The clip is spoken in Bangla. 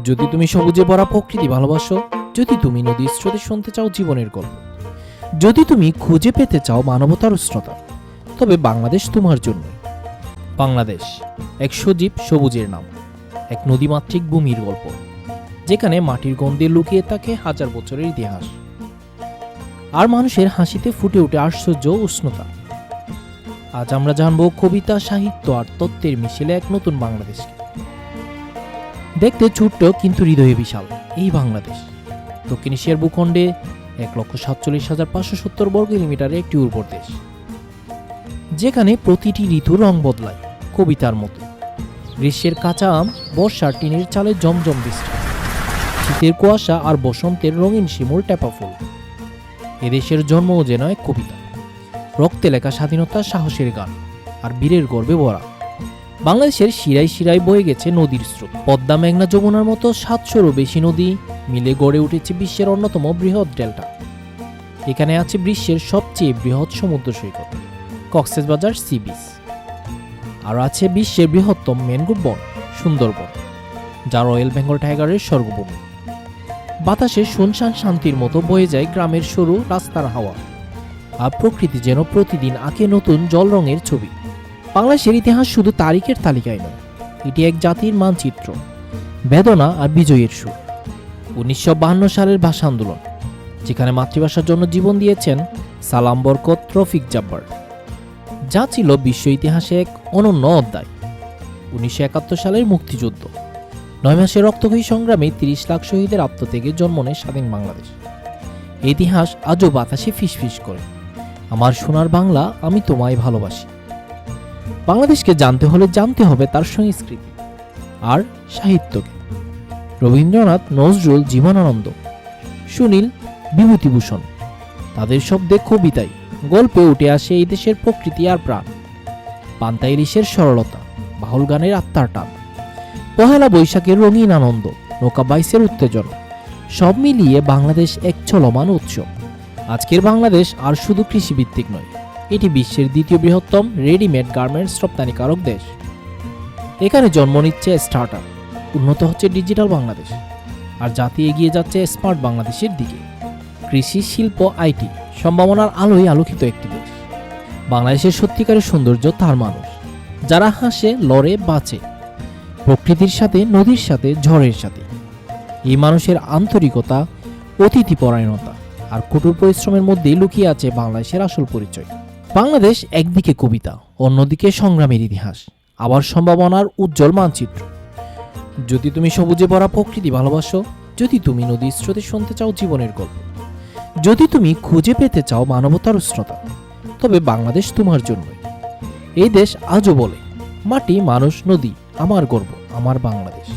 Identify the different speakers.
Speaker 1: যদি তুমি সবুজে ভরা প্রকৃতি ভালোবাসো, যদি তুমি নদীর স্রোতে শুনতে চাও জীবনের গল্প, যদি তুমি খুঁজে পেতে চাও মানবতার উষ্ণতা, তবে বাংলাদেশ তোমার জন্য। বাংলাদেশ এক সজীব সবুজের নাম, এক নদীমাতৃক ভূমির গল্প, যেখানে মাটির গন্ধে লুকিয়ে থাকে হাজার বছরের ইতিহাস, আর মানুষের হাসিতে ফুটে ওঠে আশ্চর্য উষ্ণতা। আজ আমরা জানবো কবিতা, সাহিত্য আর তত্ত্বের মিশেলে এক নতুন বাংলাদেশকে। দেখতে ছোট্ট কিন্তু হৃদয়ে বিশাল এই বাংলাদেশ দক্ষিণ এশিয়ার ভূখণ্ডে 1,47,570 বর্গ কিলোমিটারের একটি উর্বর দেশ, যেখানে প্রতিটি ঋতু রং বদলায় কবিতার মতো। গ্রীষ্মের কাঁচা আম, বর্ষার টিনের চালে জমজম বৃষ্টি, শীতের কুয়াশা আর বসন্তের রঙিন শিমুল টেপা ফুল। এদেশের জন্মও যেন এক কবিতা, রক্তে লেখা স্বাধীনতা, সাহসের গান আর বীরের গর্বে ভরা। বাংলাদেশের শিরায় শিরায় বয়ে গেছে নদীর স্রোত। পদ্মা, মেঘনা, যমুনার মতো 700-রও বেশি নদী মিলে গড়ে উঠেছে বিশ্বের অন্যতম বৃহৎ ডেল্টা। এখানে আছে বিশ্বের সবচেয়ে বৃহৎ সমুদ্র সৈকত কক্সবাজার সি বিচ, আর আছে বিশ্বের বৃহত্তম ম্যানগ্রোভ বন সুন্দরবন, যা রয়্যাল বেঙ্গল টাইগারের স্বর্গভূমি। বাতাসে শুনশান শান্তির মতো বয়ে যায় গ্রামের সরু রাস্তার হাওয়া, আর প্রকৃতি যেন প্রতিদিন আঁকে নতুন জল রঙের ছবি। বাংলাদেশের ইতিহাস শুধু তারিখের তালিকায় নয়, এটি এক জাতির মানচিত্র, বেদনা আর বিজয়ের সুর। 1952 সালের ভাষা আন্দোলন, যেখানে মাতৃভাষার জন্য জীবন দিয়েছেন সালাম, বরকত, রফিক জাব্বার, যা ছিল বিশ্ব ইতিহাসে এক অনন্য অধ্যায়। 1971 সালের মুক্তিযুদ্ধ, 9 মাসের রক্তক্ষয়ী সংগ্রামে 30 লাখ শহীদের আত্মত্যাগে জন্ম নেয় স্বাধীন বাংলাদেশ। ইতিহাস আজও বাতাসে ফিসফিস করে, আমার সোনার বাংলা, আমি তোমায় ভালোবাসি। বাংলাদেশকে জানতে হলে জানতে হবে তার সংস্কৃতি আর সাহিত্যকে। রবীন্দ্রনাথ, নজরুল, জীবনানন্দ, সুনীল, বিভূতিভূষণ, তাদের শব্দে, কবিতায়, গল্পে উঠে আসে এই দেশের প্রকৃতি আর প্রাণ। পান্তা ইলিশের সরলতা, বাউল গানের আত্মার টান, পহেলা বৈশাখের রঙিন আনন্দ, নৌকা বাইসের উত্তেজনা, সব মিলিয়ে বাংলাদেশ এক চলমান উৎসব। আজকের বাংলাদেশ আর শুধু কৃষিভিত্তিক নয়, এটি বিশ্বের দ্বিতীয় বৃহত্তম রেডিমেড গার্মেন্টস রপ্তানিকারক দেশ। এখানে জন্ম নিচ্ছে স্টার্টআপ, উন্নত হচ্ছে ডিজিটাল বাংলাদেশ, আর জাতি এগিয়ে যাচ্ছে স্মার্ট বাংলাদেশের দিকে। কৃষি, শিল্প, আইটি, সম্ভাবনার আলোয় আলোকিত একটি দেশ। বাংলাদেশের সত্যিকারের সৌন্দর্য তার মানুষ, যারা হাসে, লড়ে, বাঁচে প্রকৃতির সাথে, নদীর সাথে, ঝড়ের সাথে। এই মানুষের আন্তরিকতা, অতিথিপরায়ণতা আর কঠোর পরিশ্রমের মধ্যেই লুকিয়ে আছে বাংলাদেশের আসল পরিচয়। বাংলাদেশ একদিকে কবিতা, অন্যদিকে সংগ্রামের ইতিহাস, আবার সম্ভাবনার উজ্জ্বল মানচিত্র। যদি তুমি সবুজে ভরা প্রকৃতি ভালোবাসো, যদি তুমি নদীর স্রোতে শুনতে চাও জীবনের গল্প, যদি তুমি খুঁজে পেতে চাও মানবতার উষ্ণতা, তবে বাংলাদেশ তোমার জন্যই। এই দেশ আজও বলে, মাটি, মানুষ, নদী, আমার গর্ব, আমার বাংলাদেশ।